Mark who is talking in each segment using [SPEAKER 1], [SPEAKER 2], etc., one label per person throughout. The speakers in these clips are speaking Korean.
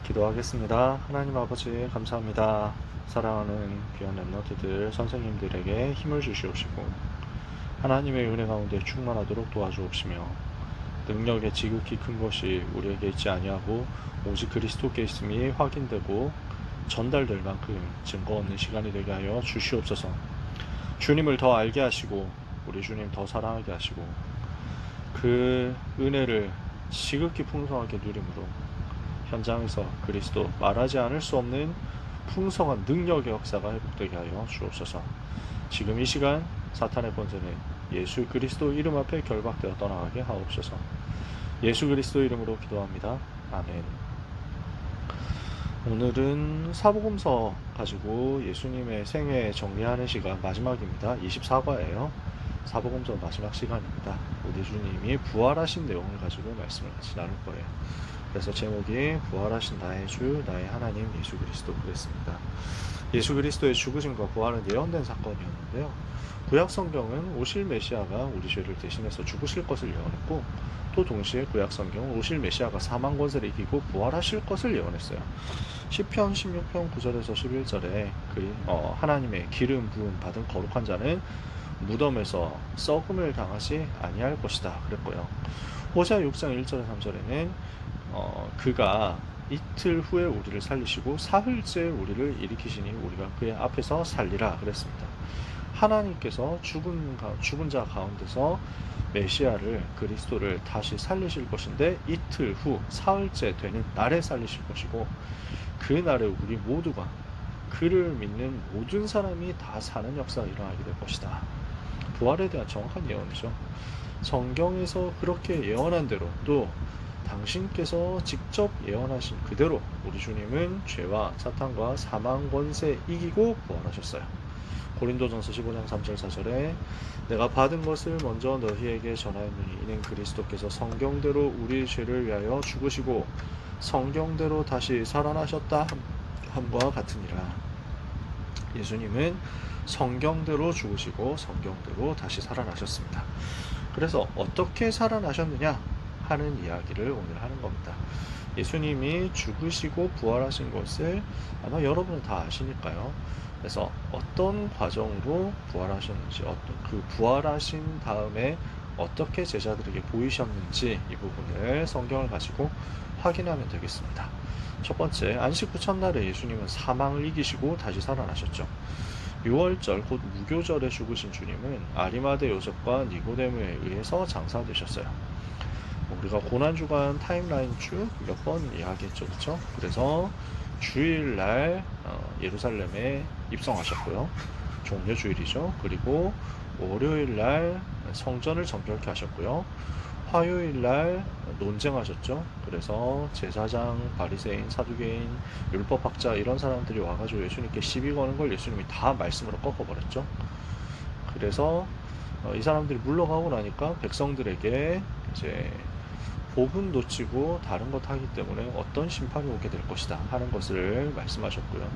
[SPEAKER 1] 기도하겠습니다. 하나님 아버지 감사합니다. 사랑하는 귀한 렘넌트들 선생님들에게 힘을 주시옵시고 하나님의 은혜 가운데 충만하도록 도와주옵시며 능력의 지극히 큰 것이 우리에게 있지 아니하고 오직 그리스도께 있음이 확인되고 전달될 만큼 증거 없는 시간이 되게 하여 주시옵소서. 주님을 더 알게 하시고 우리 주님 더 사랑하게 하시고 그 은혜를 지극히 풍성하게 누림으로 현장에서 그리스도 말하지 않을 수 없는 풍성한 능력의 역사가 회복되게 하여 주옵소서. 지금 이 시간 사탄의 권세는 예수 그리스도 이름 앞에 결박되어 떠나가게 하옵소서. 예수 그리스도 이름으로 기도합니다. 아멘. 오늘은 사복음서 가지고 예수님의 생애 정리하는 시간 마지막입니다. 24과예요. 사복음서 마지막 시간입니다. 우리 주님이 부활하신 내용을 가지고 말씀을 같이 나눌 거예요. 그래서 제목이 부활하신 나의 주 나의 하나님 예수 그리스도 그랬습니다. 예수 그리스도의 죽으심과 부활은 예언된 사건이었는데요. 구약 성경은 오실 메시아가 우리 죄를 대신해서 죽으실 것을 예언했고 또 동시에 구약 성경은 오실 메시아가 사망 권세를 이기고 부활하실 것을 예언했어요. 시편 16편 9절에서 11절에 하나님의 기름 부음 받은 거룩한 자는 무덤에서 썩음을 당하지 아니할 것이다 그랬고요. 호세아 6장 1절 3절에는 그가 이틀 후에 우리를 살리시고 사흘째 우리를 일으키시니 우리가 그의 앞에서 살리라 그랬습니다. 하나님께서 죽은 자 가운데서 메시아를 그리스도를 다시 살리실 것인데 이틀 후 사흘째 되는 날에 살리실 것이고 그 날에 우리 모두가 그를 믿는 모든 사람이 다 사는 역사가 일어나게 될 것이다. 부활에 대한 정확한 예언이죠. 성경에서 그렇게 예언한 대로 또 당신께서 직접 예언하신 그대로 우리 주님은 죄와 사탄과 사망 권세 이기고 부활하셨어요. 고린도전서 15장 3절 4절에 내가 받은 것을 먼저 너희에게 전하였느니 이는 그리스도께서 성경대로 우리 죄를 위하여 죽으시고 성경대로 다시 살아나셨다 함과 같으니라. 예수님은 성경대로 죽으시고 성경대로 다시 살아나셨습니다. 그래서 어떻게 살아나셨느냐 하는 이야기를 오늘 하는 겁니다. 예수님이 죽으시고 부활하신 것을 아마 여러분은 다 아시니까요. 그래서 어떤 과정으로 부활하셨는지, 그 부활하신 다음에 어떻게 제자들에게 보이셨는지 이 부분을 성경을 가지고 확인하면 되겠습니다. 첫 번째, 안식 후 첫날에 예수님은 사망을 이기시고 다시 살아나셨죠. 6월절 곧 무교절에 죽으신 주님은 아리마대 요셉과 니고데모에 의해서 장사되셨어요. 우리가 고난주간 타임라인 쭉 몇 번 이야기했죠, 그렇죠? 그래서 주일날 예루살렘에 입성하셨고요. 종려주일이죠. 그리고 월요일날 성전을 정결케 하셨고요. 화요일날 논쟁하셨죠. 그래서 제사장, 바리새인, 사두개인, 율법학자 이런 사람들이 와가지고 예수님께 시비 거는 걸 예수님이 다 말씀으로 꺾어버렸죠. 그래서 이 사람들이 물러가고 나니까 백성들에게 이제 복은 놓치고 다른 것 하기 때문에 어떤 심판이 오게 될 것이다 하는 것을 말씀하셨고요.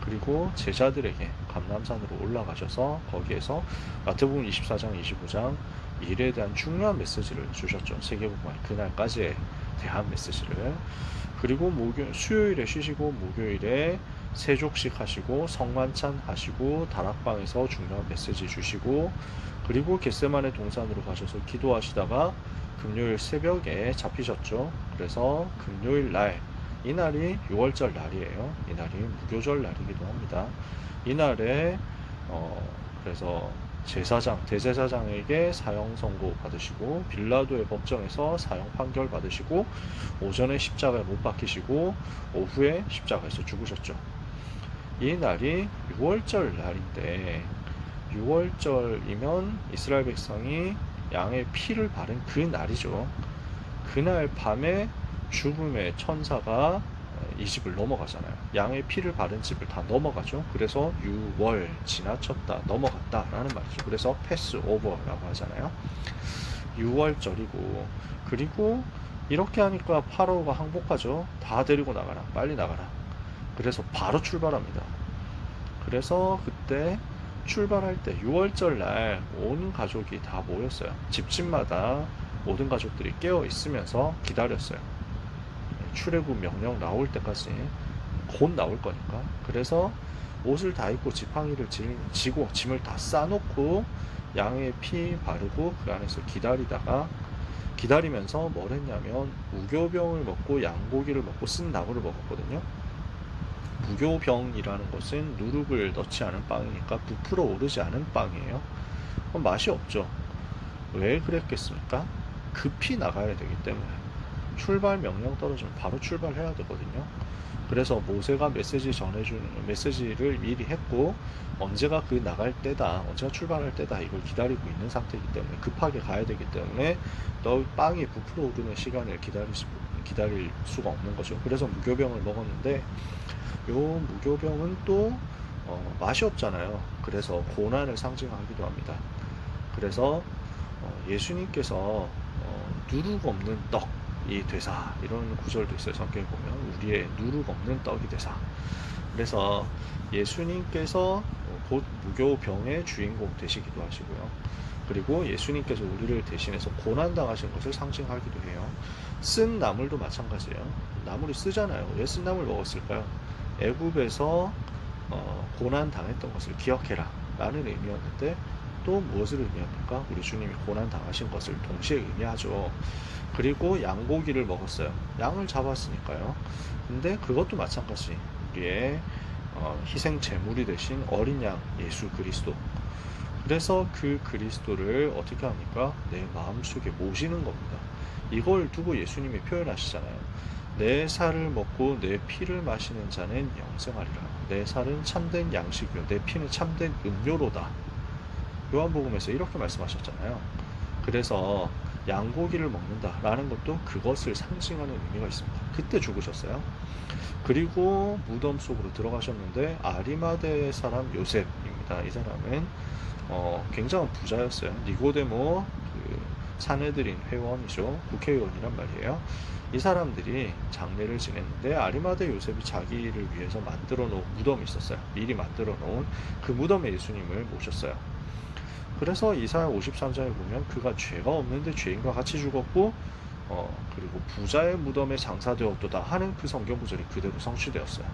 [SPEAKER 1] 그리고 제자들에게 감람산으로 올라가셔서 거기에서 마태복음 24장 25장 일에 대한 중요한 메시지를 주셨죠. 세계복음화 그날까지에 대한 메시지를. 그리고 수요일에 쉬시고 목요일에 세족식 하시고 성만찬 하시고 다락방에서 중요한 메시지 주시고 그리고 겟세마네 동산으로 가셔서 기도하시다가 금요일 새벽에 잡히셨죠. 그래서 금요일 날 이날이 6월절 날이에요. 이날이 무교절 날이기도 합니다. 이날에 그래서 대제사장에게 사형 선고 받으시고 빌라도의 법정에서 사형 판결 받으시고 오전에 십자가에 못 박히시고 오후에 십자가에서 죽으셨죠. 이 날이 6월절 날인데 6월절이면 이스라엘 백성이 양의 피를 바른 그 날이죠. 그날 밤에 죽음의 천사가 이 집을 넘어가잖아요. 양의 피를 바른 집을 다 넘어가죠. 그래서 6월 지나쳤다 넘어갔다 라는 말이죠. 그래서 패스오버라고 하잖아요. 6월절이고 그리고 이렇게 하니까 파라오가 항복하죠. 다 데리고 나가라, 빨리 나가라. 그래서 바로 출발합니다. 그래서 그때 출발할 때 6월절 날 온 가족이 다 모였어요. 집집마다 모든 가족들이 깨어 있으면서 기다렸어요. 출애굽 명령 나올 때까지 곧 나올 거니까. 그래서 옷을 다 입고 지팡이를 지고 짐을 다 싸놓고 양의 피 바르고 그 안에서 기다리면서 뭘 했냐면 무교병을 먹고 양고기를 먹고 쓴 나물을 먹었거든요. 무교병이라는 것은 누룩을 넣지 않은 빵이니까 부풀어 오르지 않은 빵이에요. 그럼 맛이 없죠. 왜 그랬겠습니까? 급히 나가야 되기 때문에. 출발 명령 떨어지면 바로 출발해야 되거든요. 그래서 모세가 메시지를 미리 했고, 언제가 그 나갈 때다, 언제가 출발할 때다, 이걸 기다리고 있는 상태이기 때문에 급하게 가야 되기 때문에 너 빵이 부풀어 오르는 시간을 기다릴 수가 없는 거죠. 그래서 무교병을 먹었는데, 요 무교병은 또 맛이 없잖아요. 그래서 고난을 상징하기도 합니다. 그래서 예수님께서 누룩 없는 떡이 되사, 이런 구절도 있어요. 성경에 보면 우리의 누룩 없는 떡이 되사. 그래서 예수님께서 곧 무교병의 주인공 되시기도 하시고요. 그리고 예수님께서 우리를 대신해서 고난당하신 것을 상징하기도 해요. 쓴 나물도 마찬가지예요. 나물이 쓰잖아요. 왜 쓴 나물 먹었을까요? 애굽에서 고난 당했던 것을 기억해라 라는 의미였는데, 또 무엇을 의미합니까? 우리 주님이 고난 당하신 것을 동시에 의미하죠. 그리고 양고기를 먹었어요. 양을 잡았으니까요. 근데 그것도 마찬가지, 우리의 희생 제물이 되신 어린 양 예수 그리스도. 그래서 그 그리스도를 어떻게 합니까? 내 마음속에 모시는 겁니다. 이걸 두고 예수님이 표현하시잖아요. 내 살을 먹고 내 피를 마시는 자는 영생하리라. 내 살은 참된 양식이요 내 피는 참된 음료로다. 요한복음에서 이렇게 말씀하셨잖아요. 그래서 양고기를 먹는다라는 것도 그것을 상징하는 의미가 있습니다. 그때 죽으셨어요. 그리고 무덤 속으로 들어가셨는데 아리마대 사람 요셉입니다. 이 사람은 굉장한 부자였어요. 니고데모 사내들인 회원이죠. 국회의원이란 말이에요. 이 사람들이 장례를 지냈는데 아리마대 요셉이 자기를 위해서 만들어 놓은 무덤이 있었어요. 미리 만들어 놓은 그 무덤에 예수님을 모셨어요. 그래서 이사야 53장에 보면 그가 죄가 없는데 죄인과 같이 죽었고 그리고 부자의 무덤에 장사되었도다 하는 그 성경 구절이 그대로 성취되었어요.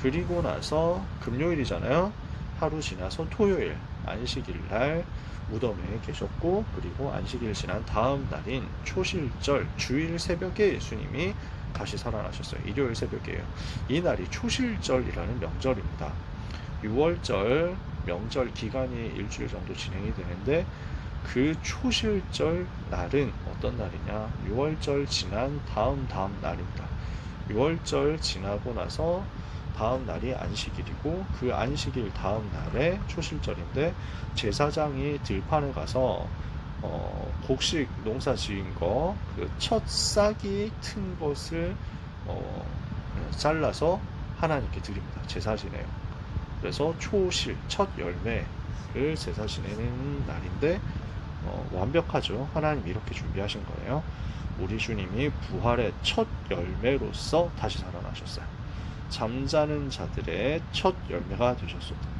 [SPEAKER 1] 그리고 나서 금요일이잖아요. 하루 지나서 토요일 안식일 날 무덤에 계셨고, 그리고 안식일 지난 다음 날인 초실절 주일 새벽에 예수님이 다시 살아나셨어요. 일요일 새벽이에요. 이 날이 초실절이라는 명절입니다. 6월절 명절 기간이 일주일 정도 진행이 되는데, 그 초실절 날은 어떤 날이냐? 6월절 지난 다음 날입니다. 6월절 지나고 나서 다음 날이 안식일이고, 그 안식일 다음 날에 초실절인데, 제사장이 들판에 가서 곡식 농사 지은 거, 그 첫 싹이 튼 것을 잘라서 하나님께 드립니다. 제사 지내요. 그래서 초실, 첫 열매를 제사 지내는 날인데, 완벽하죠. 하나님이 이렇게 준비하신 거예요. 우리 주님이 부활의 첫 열매로서 다시 살아나셨어요. 잠자는 자들의 첫 열매가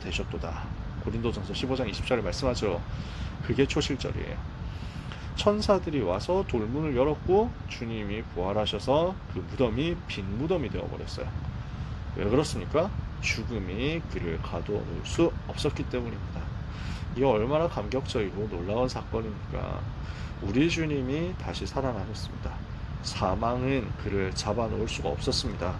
[SPEAKER 1] 되셨도다. 고린도전서 15장 20절에 말씀하죠. 그게 초실절이에요. 천사들이 와서 돌문을 열었고 주님이 부활하셔서 그 무덤이 빈 무덤이 되어버렸어요. 왜 그렇습니까? 죽음이 그를 가두어놓을 수 없었기 때문입니다. 이게 얼마나 감격적이고 놀라운 사건입니까? 우리 주님이 다시 살아나셨습니다. 사망은 그를 잡아놓을 수가 없었습니다.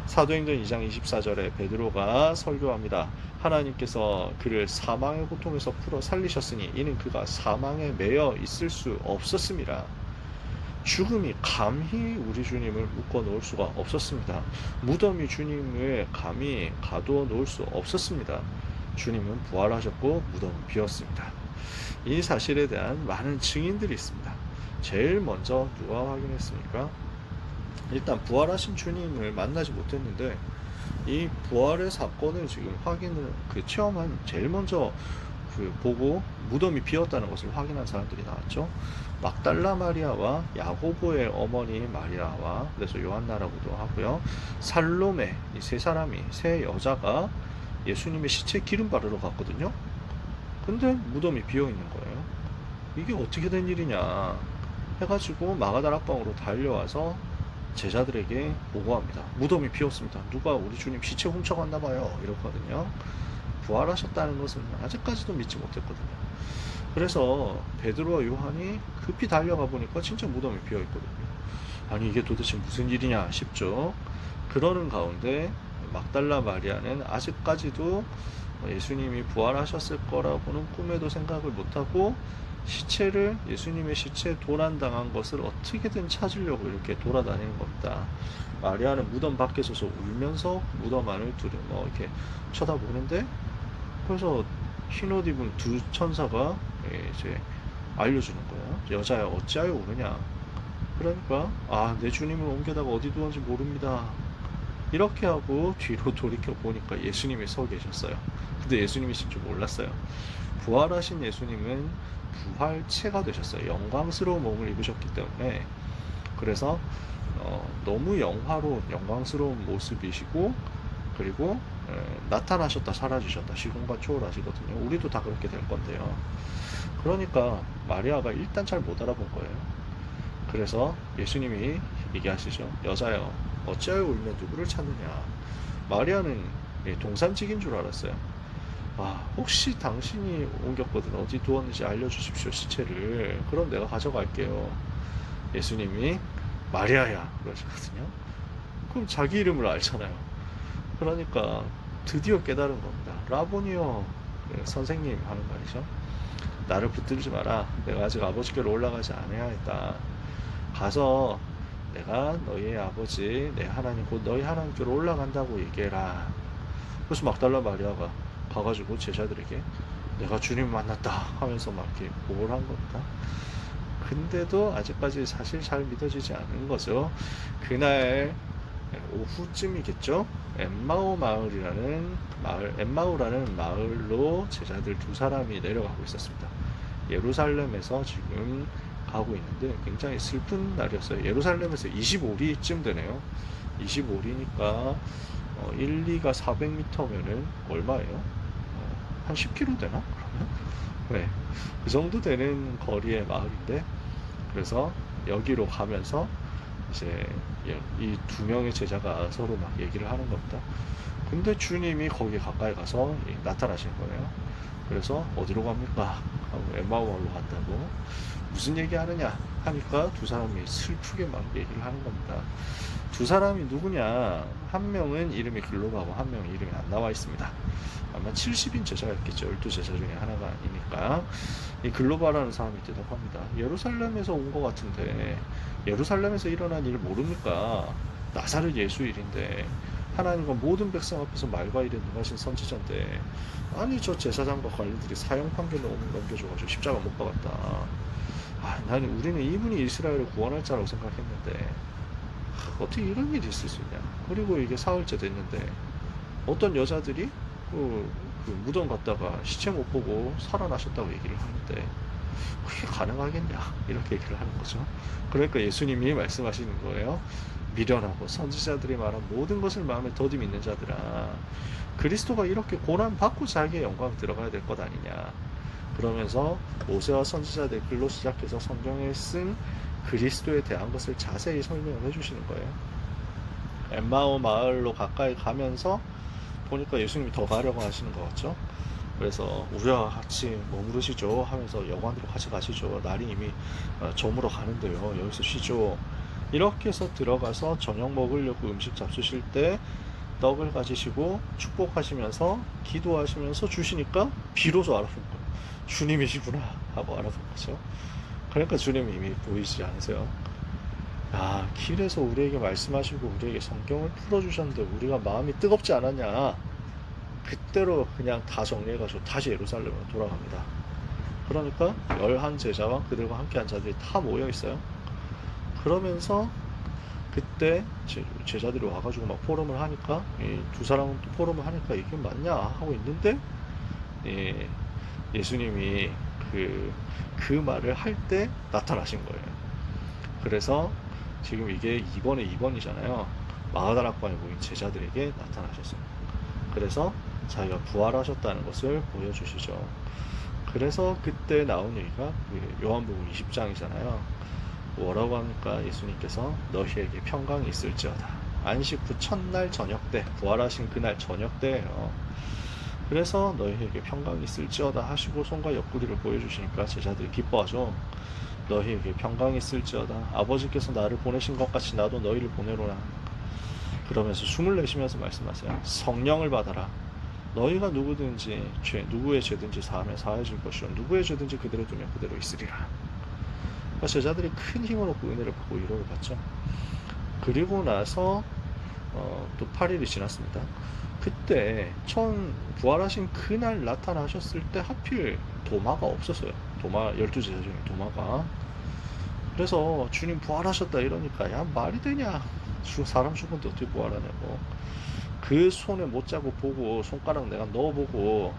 [SPEAKER 1] 사도행전 2장 24절에 베드로가 설교합니다. 하나님께서 그를 사망의 고통에서 풀어 살리셨으니 이는 그가 사망에 매여 있을 수 없었습니다. 죽음이 감히 우리 주님을 묶어 놓을 수가 없었습니다. 무덤이 주님을 감히 가두어 놓을 수 없었습니다. 주님은 부활하셨고 무덤은 비었습니다. 이 사실에 대한 많은 증인들이 있습니다. 제일 먼저 누가 확인했습니까? 일단 부활하신 주님을 만나지 못했는데, 이 부활의 사건을 지금 체험한, 제일 먼저 보고 무덤이 비었다는 것을 확인한 사람들이 나왔죠. 막달라 마리아와 야고보의 어머니 마리아와, 그래서 요한나라고도 하고요, 살로메, 이 세 여자가 예수님의 시체 기름 바르러 갔거든요. 근데 무덤이 비어 있는 거예요. 이게 어떻게 된 일이냐 해가지고 마가다락방으로 달려와서 제자들에게 보고합니다. 무덤이 비었습니다. 누가 우리 주님 시체 훔쳐갔나 봐요. 이렇거든요. 부활하셨다는 것은 아직까지도 믿지 못했거든요. 그래서 베드로와 요한이 급히 달려가 보니까 진짜 무덤이 비어 있거든요. 아니 이게 도대체 무슨 일이냐 싶죠. 그러는 가운데 막달라 마리아는 아직까지도 예수님이 부활하셨을 거라고는 꿈에도 생각을 못하고 시체를, 예수님의 시체 도난당한 것을 어떻게든 찾으려고 이렇게 돌아다니는 겁니다. 마리아는 무덤 밖에 서서 울면서 무덤 안을 이렇게 쳐다보는데, 그래서 흰옷 입은 두 천사가 이제 알려주는 거예요. 여자야 어찌하여 우느냐. 그러니까 내 주님을 옮겨다가 어디 두었는지 모릅니다. 이렇게 하고 뒤로 돌이켜 보니까 예수님이 서 계셨어요. 근데 예수님이신 줄 몰랐어요. 부활하신 예수님은 부활체가 되셨어요. 영광스러운 몸을 입으셨기 때문에. 그래서 너무 영광스러운 모습이시고, 그리고 나타나셨다 사라지셨다 시공간 초월하시거든요. 우리도 다 그렇게 될 건데요. 그러니까 마리아가 일단 잘 못 알아본 거예요. 그래서 예수님이 얘기하시죠. 여자여 어찌하여 울며 누구를 찾느냐. 마리아는 동산직인 줄 알았어요. 혹시 당신이 옮겼거든 어디 두었는지 알려주십시오 시체를. 그럼 내가 가져갈게요. 예수님이 마리아야 그러시거든요. 그럼 자기 이름을 알잖아요. 그러니까 드디어 깨달은 겁니다. 라보니요, 선생님 하는 말이죠. 나를 붙들지 마라. 내가 아직 아버지께로 올라가지 않아야 했다. 가서 내가 너희의 아버지 내 하나님 곧 너희 하나님께로 올라간다고 얘기해라. 그래서 막달라 마리아가 가가지고 제자들에게 내가 주님 만났다 하면서 막 이렇게 보고를 한 겁니다. 근데도 아직까지 사실 잘 믿어지지 않은 거죠. 그날 오후쯤이겠죠. 엠마우라는 마을로 제자들 두 사람이 내려가고 있었습니다. 예루살렘에서 지금 가고 있는데 굉장히 슬픈 날이었어요. 예루살렘에서 25리쯤 되네요. 25리니까 1, 2가 400m면은 얼마예요? 한 10km 되나? 그러면? 네. 그 정도 되는 거리의 마을인데, 그래서 여기로 가면서 이제 이 두 명의 제자가 서로 막 얘기를 하는 겁니다. 근데 주님이 거기 가까이 가서 나타나신 거예요. 그래서 어디로 갑니까? 하고 엠마오로 간다고. 무슨 얘기 하느냐 하니까 두 사람이 슬프게 막 얘기를 하는 겁니다. 두 사람이 누구냐? 한 명은 이름이 글로바고 한 명은 이름이 안 나와 있습니다. 아마 70인 제자였겠죠. 12제자 중에 하나가 아니니까. 이 글로바라는 사람이 대답합니다. 예루살렘에서 온 것 같은데 예루살렘에서 일어난 일 모릅니까? 나사렛 예수 일인데 하나님과 모든 백성 앞에서 말과 일에 능하신 선지자인데, 아니 저 제사장과 관리들이 사형 판결을 넘겨줘가지고 십자가 못 박았다. 나는 우리는 이분이 이스라엘을 구원할 자라고 생각했는데 어떻게 이런 일이 있을 수 있냐. 그리고 이게 사흘째 됐는데 어떤 여자들이 그 무덤 갔다가 시체 못 보고 살아나셨다고 얘기를 하는데 그게 가능하겠냐 이렇게 얘기를 하는 거죠. 그러니까 예수님이 말씀하시는 거예요. 미련하고 선지자들이 말한 모든 것을 마음에 더디 믿는 자들아, 그리스도가 이렇게 고난 받고 자기의 영광 들어가야 될 것 아니냐. 그러면서 모세와 선지자들 글로 시작해서 성경에 쓴 그리스도에 대한 것을 자세히 설명을 해주시는 거예요. 엠마오 마을로 가까이 가면서 보니까 예수님이 더 가려고 하시는 것 같죠. 그래서 우리와 같이 머무르시죠 하면서 여관으로 같이 가시죠. 날이 이미 저물어 가는데요. 여기서 쉬죠. 이렇게 해서 들어가서 저녁 먹으려고 음식 잡수실 때 떡을 가지시고 축복하시면서 기도하시면서 주시니까 비로소 알아본 거예요. 주님이시구나 하고 알아본 거죠. 그러니까 주님이 이미 보이지 않으세요? 길에서 우리에게 말씀하시고 우리에게 성경을 풀어주셨는데 우리가 마음이 뜨겁지 않았냐. 그때로 그냥 다 정리해가지고 다시 예루살렘으로 돌아갑니다. 그러니까 11제자와 그들과 함께한 자들이 다 모여있어요. 그러면서 그때 제자들이 와가지고 막 포럼을 하니까 이 두 사람은 또 포럼을 하니까 이게 맞냐 하고 있는데 예수님이 그 말을 할 때 나타나신 거예요. 그래서 지금 이게 2번에 2번이잖아요. 마가다락방에 모인 제자들에게 나타나셨어요. 그래서 자기가 부활하셨다는 것을 보여주시죠. 그래서 그때 나온 얘기가 요한복음 20장이잖아요. 뭐라고 합니까? 예수님께서 너희에게 평강이 있을지어다. 안식 후 첫날 저녁 때, 부활하신 그날 저녁 때예요. 그래서 너희에게 평강이 있을지어다 하시고 손과 옆구리를 보여주시니까 제자들이 기뻐하죠. 너희에게 평강이 있을지어다. 아버지께서 나를 보내신 것 같이 나도 너희를 보내로라. 그러면서 숨을 내쉬면서 말씀하세요. 성령을 받아라. 너희가 누구의 죄든지 사하면 사해질 것이요 누구의 죄든지 그대로 두면 그대로 있으리라. 그러니까 제자들이 큰 힘을 얻고 은혜를 받고 위로를 받죠. 그리고 나서 또 8일이 지났습니다. 그때 처음 부활하신 그날 나타나셨을 때 하필 도마가 없었어요. 도마 12제자 중에 도마가. 그래서 주님 부활하셨다 이러니까 야 말이 되냐. 사람 죽은데 어떻게 부활하냐고. 그 손에 못 자고 보고 손가락 내가 넣어보고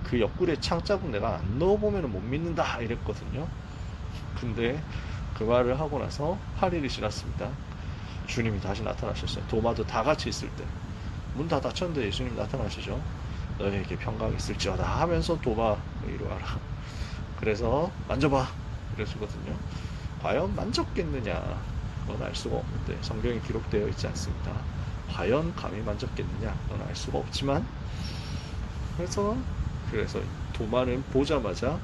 [SPEAKER 1] 그 옆구리에 창자국 내가 안 넣어보면 못 믿는다 이랬거든요. 근데 그 말을 하고 나서 8일이 지났습니다. 주님이 다시 나타나셨어요. 도마도 다 같이 있을 때. 문 다 닫혔는데 예수님 나타나시죠. 너희에게 평강이 있을지어다 하면서 도마 이리 와라. 그래서 만져봐 이러시거든요. 과연 만졌겠느냐 그건 알 수가 없는데 성경에 기록되어 있지 않습니다. 과연 감히 만졌겠느냐 그건 알 수가 없지만 그래서 도마는 보자마자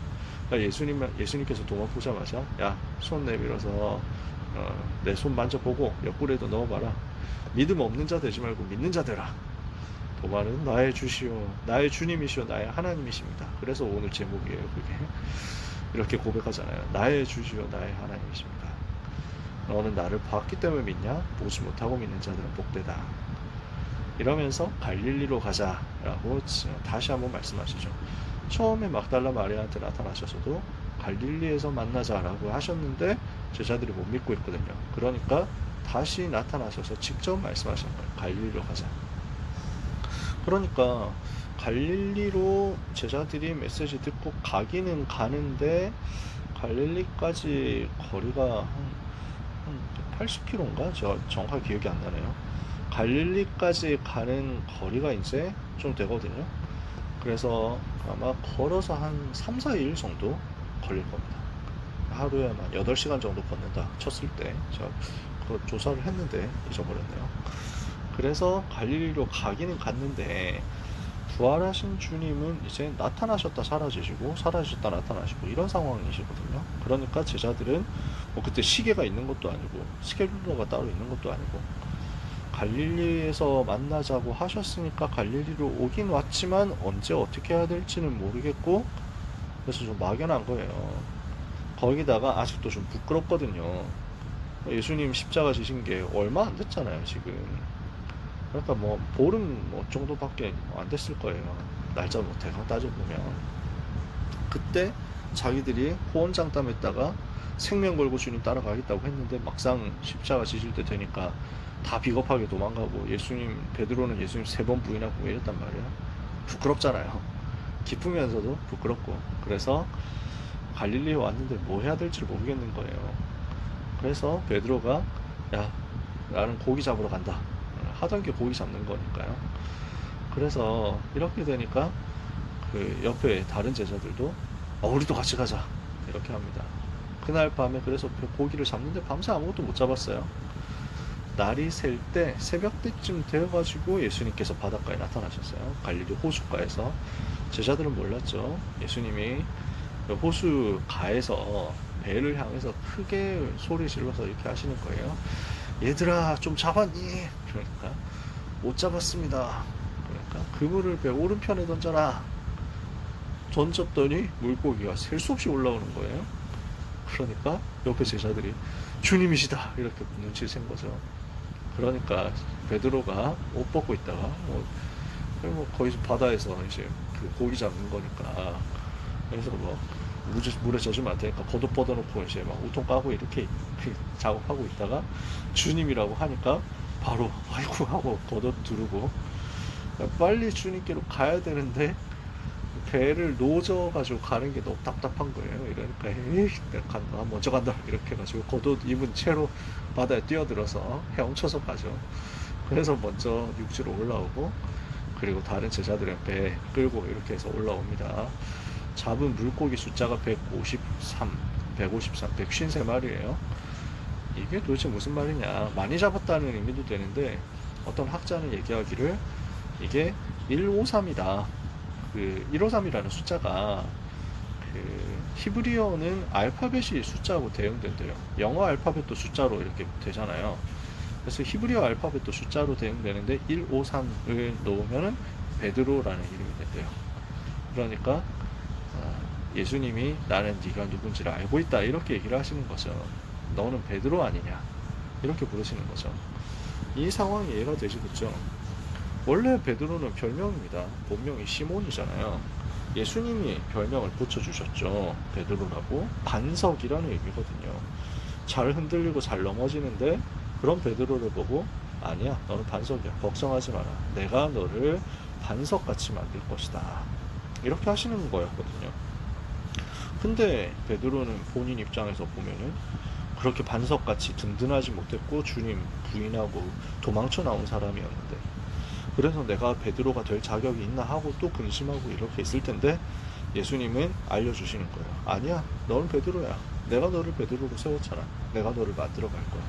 [SPEAKER 1] 예수님께서 도마 보자마자 야 손 내밀어서 내 손 만져보고 옆구리에도 넣어봐라. 믿음 없는 자 되지 말고 믿는 자 되라. 도마는 나의 주시오 나의 주님이시오 나의 하나님이십니다. 그래서 오늘 제목이에요. 그게 이렇게 고백하잖아요. 나의 주시오 나의 하나님이십니다. 너는 나를 봤기 때문에 믿냐? 보지 못하고 믿는 자들은 복되다. 이러면서 갈릴리로 가자라고 다시 한번 말씀하시죠. 처음에 막달라 마리아한테 나타나셔서도 갈릴리에서 만나자라고 하셨는데 제자들이 못 믿고 있거든요. 그러니까 다시 나타나셔서 직접 말씀하시는 거예요. 갈릴리로 가자. 그러니까 갈릴리로 제자들이 메시지 듣고 가기는 가는데 갈릴리까지 거리가 한 80km인가? 저 정확하게 기억이 안 나네요. 갈릴리까지 가는 거리가 이제 좀 되거든요. 그래서 아마 걸어서 한 3, 4일 정도 걸릴 겁니다. 하루에 한 8시간 정도 걷는다 쳤을 때 제가 그 조사를 했는데 잊어버렸네요. 그래서 갈릴리로 가기는 갔는데 부활하신 주님은 이제 나타나셨다 사라지시고 사라지셨다 나타나시고 이런 상황이시거든요. 그러니까 제자들은 뭐 그때 시계가 있는 것도 아니고 스케줄러가 따로 있는 것도 아니고 갈릴리에서 만나자고 하셨으니까 갈릴리로 오긴 왔지만 언제 어떻게 해야 될지는 모르겠고 그래서 좀 막연한 거예요. 거기다가 아직도 좀 부끄럽거든요. 예수님 십자가 지신 게 얼마 안 됐잖아요 지금. 그러니까 뭐 보름 정도밖에 안 됐을 거예요. 날짜 못해가 따져보면. 그때 자기들이 호언장담했다가 생명 걸고 주님 따라가겠다고 했는데 막상 십자가 지실 때 되니까 다 비겁하게 도망가고 베드로는 예수님 3번 부인하고 이랬단 말이에요. 부끄럽잖아요. 기쁘면서도 부끄럽고. 그래서 갈릴리에 왔는데 뭐 해야 될지 모르겠는 거예요. 그래서 베드로가 야 나는 고기 잡으러 간다. 하던 게 고기 잡는 거니까요. 그래서 이렇게 되니까 그 옆에 다른 제자들도 우리도 같이 가자 이렇게 합니다. 그날 밤에 그래서 고기를 잡는데 밤새 아무것도 못 잡았어요. 날이 셀 때 새벽 때쯤 되어가지고 예수님께서 바닷가에 나타나셨어요. 갈릴리 호숫가에서. 제자들은 몰랐죠. 예수님이 호수가에서 배를 향해서 크게 소리 질러서 이렇게 하시는 거예요. 얘들아 좀 잡았니? 그러니까 못 잡았습니다. 그러니까 그물을 배 오른편에 던져라. 던졌더니 물고기가 셀 수 없이 올라오는 거예요. 그러니까 옆에 제자들이 주님이시다 이렇게 눈치를 챈 거죠. 그러니까 베드로가 옷 벗고 있다가 뭐 거기서 바다에서 이제 그 고기 잡는 거니까 그래서 뭐 물에 젖으면 안 되니까 겉옷 뻗어놓고 이제 막 우통 까고 이렇게 작업하고 있다가 주님이라고 하니까 바로 아이고 하고 겉옷 두르고 빨리 주님께로 가야 되는데 배를 놓아가지고 가는 게 너무 답답한 거예요. 이러니까 에이 내가 간다 먼저 간다 이렇게 해가지고 겉옷 입은 채로 바다에 뛰어들어서 헤엄쳐서 가죠. 그래서 먼저 육지로 올라오고 그리고 다른 제자들은 배 끌고 이렇게 해서 올라옵니다. 잡은 물고기 숫자가 153, 153마리예요. 이게 도대체 무슨 말이냐. 많이 잡았다는 의미도 되는데 어떤 학자는 얘기하기를 이게 153이다. 그 153이라는 숫자가 그 히브리어는 알파벳이 숫자하고 대응된대요. 영어 알파벳도 숫자로 이렇게 되잖아요. 그래서 히브리어 알파벳도 숫자로 대응되는데 153을 놓으면은 베드로라는 이름이 된대요. 그러니까 예수님이 나는 네가 누군지를 알고 있다 이렇게 얘기를 하시는 거죠. 너는 베드로 아니냐 이렇게 부르시는 거죠. 이 상황이 이해가 되시겠죠? 원래 베드로는 별명입니다. 본명이 시몬이잖아요. 예수님이 별명을 붙여주셨죠. 베드로라고. 반석이라는 의미거든요. 잘 흔들리고 잘 넘어지는데 그런 베드로를 보고 아니야 너는 반석이야 걱정하지 마라 내가 너를 반석같이 만들 것이다 이렇게 하시는 거였거든요. 근데 베드로는 본인 입장에서 보면은 그렇게 반석같이 든든하지 못했고 주님 부인하고 도망쳐 나온 사람이었는데 그래서 내가 베드로가 될 자격이 있나 하고 또 근심하고 이렇게 있을 텐데 예수님은 알려주시는 거예요. 아니야 너는 베드로야. 내가 너를 베드로로 세웠잖아. 내가 너를 만들어 갈 거야.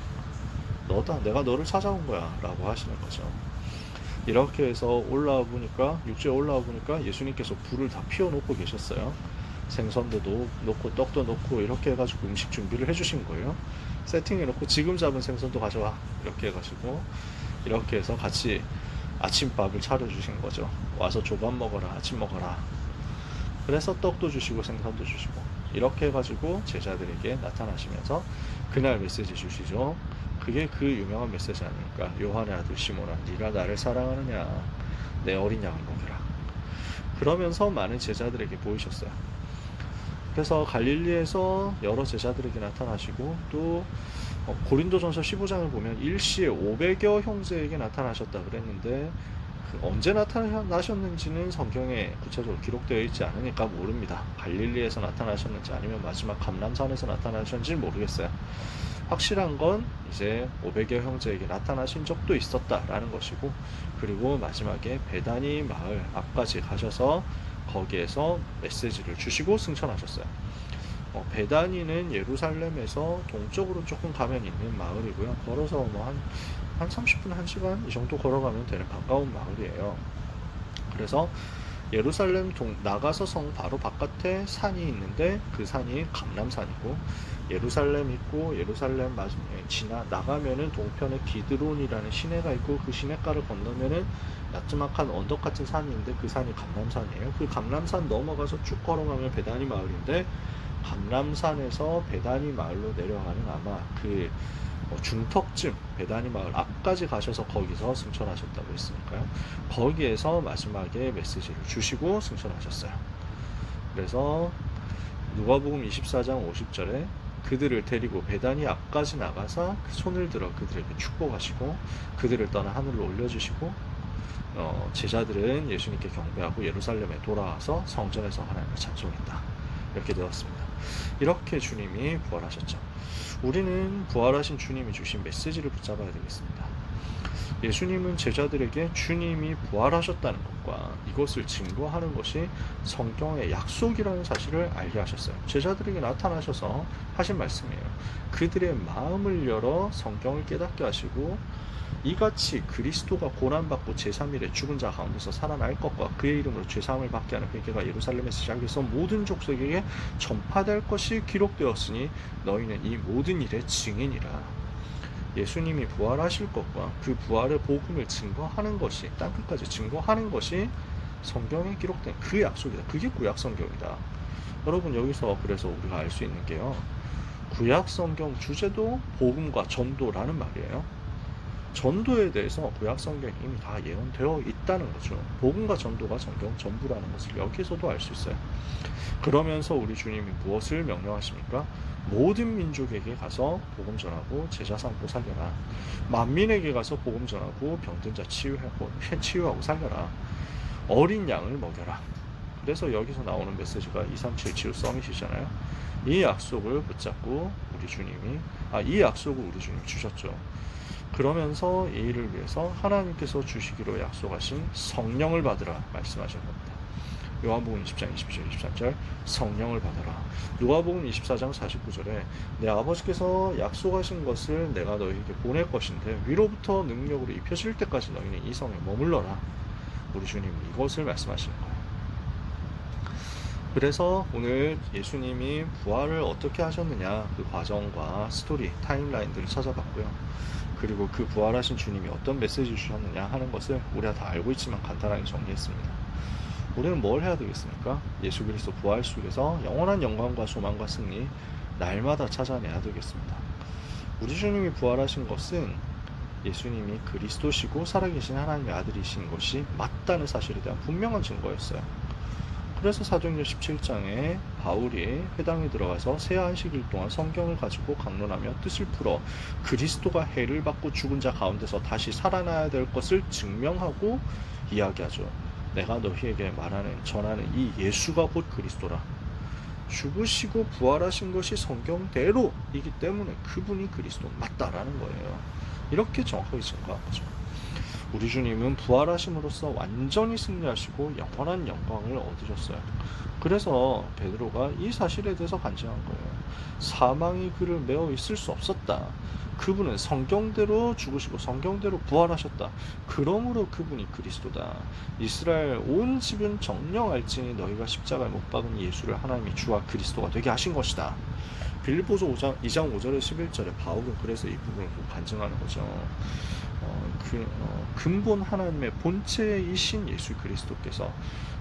[SPEAKER 1] 너다. 내가 너를 찾아온 거야 라고 하시는 거죠. 이렇게 해서 올라와 보니까 육지에 올라와 보니까 예수님께서 불을 다 피워놓고 계셨어요. 생선도 놓고 떡도 놓고 이렇게 해가지고 음식 준비를 해주신 거예요. 세팅해놓고 지금 잡은 생선도 가져와 이렇게 해가지고 이렇게 해서 같이 아침밥을 차려주신 거죠. 와서 조밥 먹어라 아침 먹어라. 그래서 떡도 주시고 생선도 주시고 이렇게 해가지고 제자들에게 나타나시면서 그날 메시지 주시죠. 그게 그 유명한 메시지 아닙니까? 요한의 아들 시몬아 네가 나를 사랑하느냐 내 어린 양을 먹여라. 그러면서 많은 제자들에게 보이셨어요. 그래서 갈릴리에서 여러 제자들에게 나타나시고 또 고린도전서 15장을 보면 일시에 500여 형제에게 나타나셨다 그랬는데 언제 나타나셨는지는 성경에 구체적으로 기록되어 있지 않으니까 모릅니다. 갈릴리에서 나타나셨는지 아니면 마지막 감람산에서 나타나셨는지 모르겠어요. 확실한 건 이제 500여 형제에게 나타나신 적도 있었다라는 것이고 그리고 마지막에 베다니 마을 앞까지 가셔서 거기에서 메시지를 주시고 승천하셨어요. 베다니는 예루살렘에서 동쪽으로 조금 가면 있는 마을이고요. 걸어서 뭐 한 30분, 1시간 이 정도 걸어가면 되는 가까운 마을이에요. 그래서 예루살렘 나가서 성 바로 바깥에 산이 있는데 그 산이 감람산이고 예루살렘 있고 예루살렘 나가면은 동편에 기드론이라는 시내가 있고 그 시내가를 건너면은 야트막한 언덕 같은 산이 있는데 그 산이 감람산이에요. 그 감람산 넘어가서 쭉 걸어가면 베다니 마을인데 감람산에서 베다니 마을로 내려가는 아마 그 중턱쯤 베다니 마을 앞까지 가셔서 거기서 승천하셨다고 했으니까요. 거기에서 마지막에 메시지를 주시고 승천하셨어요. 그래서 누가복음 24장 50절에 그들을 데리고 베다니 앞까지 나가서 손을 들어 그들에게 축복하시고 그들을 떠나 하늘로 올려주시고 제자들은 예수님께 경배하고 예루살렘에 돌아와서 성전에서 하나님을 찬송했다. 이렇게 되었습니다. 이렇게 주님이 부활하셨죠. 우리는 부활하신 주님이 주신 메시지를 붙잡아야 되겠습니다. 예수님은 제자들에게 주님이 부활하셨다는 것과 이것을 증거하는 것이 성경의 약속이라는 사실을 알게 하셨어요. 제자들에게 나타나셔서 하신 말씀이에요. 그들의 마음을 열어 성경을 깨닫게 하시고 이같이 그리스도가 고난받고 제3일에 죽은 자 가운데서 살아날 것과 그의 이름으로 죄사함을 받게 하는 회개가 예루살렘에서 시작해서 모든 족속에게 전파될 것이 기록되었으니 너희는 이 모든 일의 증인이라. 예수님이 부활하실 것과 그 부활의 복음을 증거하는 것이 땅끝까지 증거하는 것이 성경에 기록된 그 약속이다. 그게 구약 성경이다. 여러분 여기서 그래서 우리가 알 수 있는 게요. 구약 성경 주제도 복음과 전도라는 말이에요. 전도에 대해서 구약 성경이 이미 다 예언되어 있다는 거죠. 복음과 전도가 성경 전부라는 것을 여기서도 알 수 있어요. 그러면서 우리 주님이 무엇을 명령하십니까? 모든 민족에게 가서 복음 전하고 제자 삼고 살려라. 만민에게 가서 복음 전하고 병든 자 치유하고 살려라. 어린 양을 먹여라. 그래서 여기서 나오는 메시지가 237 치유 서밋이잖아요. 이 약속을 붙잡고 이 약속을 우리 주님이 주셨죠. 그러면서 이 일을 위해서 하나님께서 주시기로 약속하신 성령을 받으라 말씀하신 겁니다. 요한복음 20장 22절 23절 성령을 받아라. 누가복음 24장 49절에 내 아버지께서 약속하신 것을 내가 너희에게 보낼 것인데 위로부터 능력으로 입혀질 때까지 너희는 이 성에 머물러라. 우리 주님은 이것을 말씀하시는 거예요. 그래서 오늘 예수님이 부활을 어떻게 하셨느냐 그 과정과 스토리, 타임라인들을 찾아봤고요. 그리고 그 부활하신 주님이 어떤 메시지 주셨느냐 하는 것을 우리가 다 알고 있지만 간단하게 정리했습니다. 우리는 뭘 해야 되겠습니까? 예수 그리스도 부활 속에서 영원한 영광과 소망과 승리 날마다 찾아내야 되겠습니다. 우리 주님이 부활하신 것은 예수님이 그리스도시고 살아계신 하나님의 아들이신 것이 맞다는 사실에 대한 분명한 증거였어요. 그래서 사도행전 17장에 바울이 회당에 들어가서 새 안식일 동안 성경을 가지고 강론하며 뜻을 풀어 그리스도가 해를 받고 죽은 자 가운데서 다시 살아나야 될 것을 증명하고 이야기하죠. 내가 너희에게 전하는 이 예수가 곧 그리스도라. 죽으시고 부활하신 것이 성경대로이기 때문에 그분이 그리스도 맞다라는 거예요. 이렇게 정확하게 증거한 거죠. 우리 주님은 부활하심으로써 완전히 승리하시고 영원한 영광을 얻으셨어요. 그래서 베드로가 이 사실에 대해서 간증한 거예요. 사망이 그를 메어 있을 수 없었다. 그분은 성경대로 죽으시고 성경대로 부활하셨다. 그러므로 그분이 그리스도다. 이스라엘 온 집은 정령할지니 너희가 십자가에 못 박은 예수를 하나님이 주와 그리스도가 되게 하신 것이다. 빌립보서 2장 5절에 11절에 바울은 그래서 이 부분을 간증하는 거죠. 근본 하나님의 본체이신 예수 그리스도께서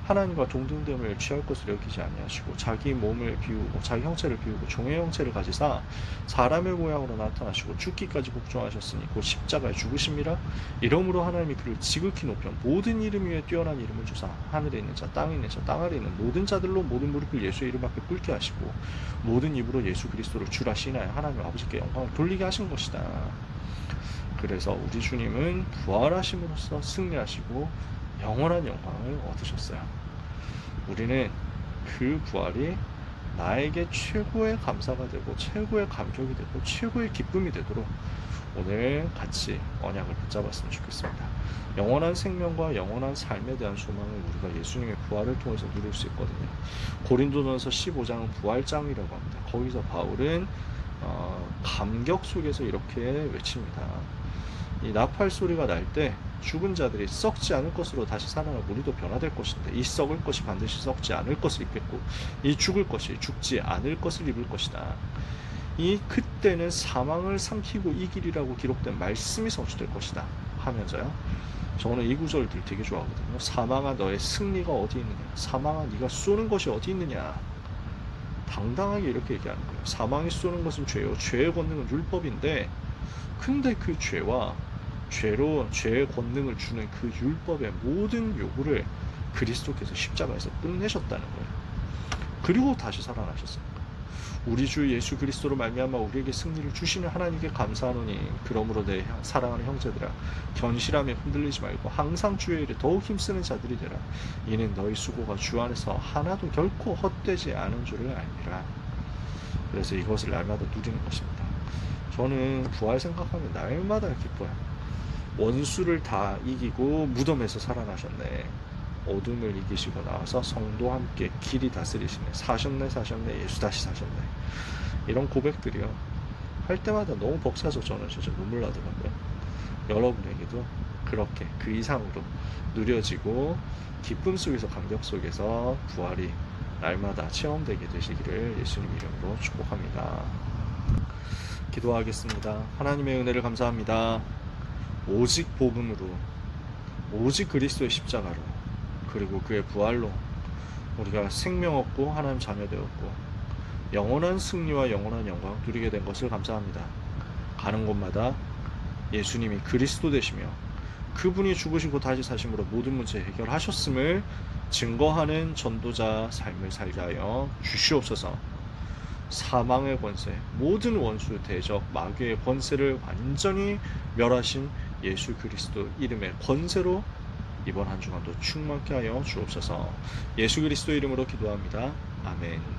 [SPEAKER 1] 하나님과 동등됨을 취할 것을 여기지 아니하시고 자기 몸을 비우고 자기 형체를 비우고 종의 형체를 가지사 사람의 모양으로 나타나시고 죽기까지 복종하셨으니 곧 십자가에 죽으심이라. 이러므로 하나님이 그를 지극히 높여 모든 이름 위에 뛰어난 이름을 주사 하늘에 있는 자 땅에 있는 자 땅 아래 있는 모든 자들로 모든 무릎을 예수의 이름 앞에 꿇게 하시고 모든 입으로 예수 그리스도를 주라 시인하여 하나님 아버지께 영광을 돌리게 하신 것이다. 그래서 우리 주님은 부활하심으로써 승리하시고 영원한 영광을 얻으셨어요. 우리는 그 부활이 나에게 최고의 감사가 되고 최고의 감격이 되고 최고의 기쁨이 되도록 오늘 같이 언약을 붙잡았으면 좋겠습니다. 영원한 생명과 영원한 삶에 대한 소망을 우리가 예수님의 부활을 통해서 누릴 수 있거든요. 고린도전서 15장은 부활장이라고 합니다. 거기서 바울은 감격 속에서 이렇게 외칩니다. 이 나팔 소리가 날 때 죽은 자들이 썩지 않을 것으로 다시 살아나고 우리도 변화될 것인데 이 썩을 것이 반드시 썩지 않을 것을 입겠고 이 죽을 것이 죽지 않을 것을 입을 것이다. 이 그때는 사망을 삼키고 이기리라고 기록된 말씀이 성취될 것이다 하면서요. 저는 이 구절들 되게 좋아하거든요. 사망아 너의 승리가 어디 있느냐. 사망아 네가 쏘는 것이 어디 있느냐. 당당하게 이렇게 얘기하는 거예요. 사망이 쏘는 것은 죄요. 죄의 권능은 율법인데 근데 그 죄와 죄의 권능을 주는 그 율법의 모든 요구를 그리스도께서 십자가에서 끝내셨다는 거예요. 그리고 다시 살아나셨습니다. 우리 주 예수 그리스도로 말미암아 우리에게 승리를 주시는 하나님께 감사하노니 그러므로 내 사랑하는 형제들아 견실함에 흔들리지 말고 항상 주의 일에 더욱 힘쓰는 자들이 되라. 이는 너희 수고가 주 안에서 하나도 결코 헛되지 않은 줄을 알미라. 그래서 이것을 날마다 누리는 것입니다. 저는 부활 생각하면 날마다 기뻐요. 원수를 다 이기고 무덤에서 살아나셨네. 어둠을 이기시고 나와서 성도와 함께 길이 다스리시네. 사셨네 예수 다시 사셨네. 이런 고백들이요. 할 때마다 너무 벅차서 저는 진짜 눈물 나더라고요. 여러분에게도 그렇게 그 이상으로 누려지고 기쁨 속에서 감격 속에서 부활이 날마다 체험되게 되시기를 예수님 이름으로 축복합니다. 기도하겠습니다. 하나님의 은혜를 감사합니다. 오직 복음으로 오직 그리스도의 십자가로 그리고 그의 부활로 우리가 생명 얻고 하나님 자녀 되었고 영원한 승리와 영원한 영광 누리게 된 것을 감사합니다. 가는 곳마다 예수님이 그리스도 되시며 그분이 죽으시고 다시 사심으로 모든 문제 해결하셨음을 증거하는 전도자 삶을 살게 하여 주시옵소서. 사망의 권세, 모든 원수, 대적, 마귀의 권세를 완전히 멸하신 예수 그리스도 이름의 권세로 이번 한 주간도 충만케 하여 주옵소서. 예수 그리스도 이름으로 기도합니다. 아멘.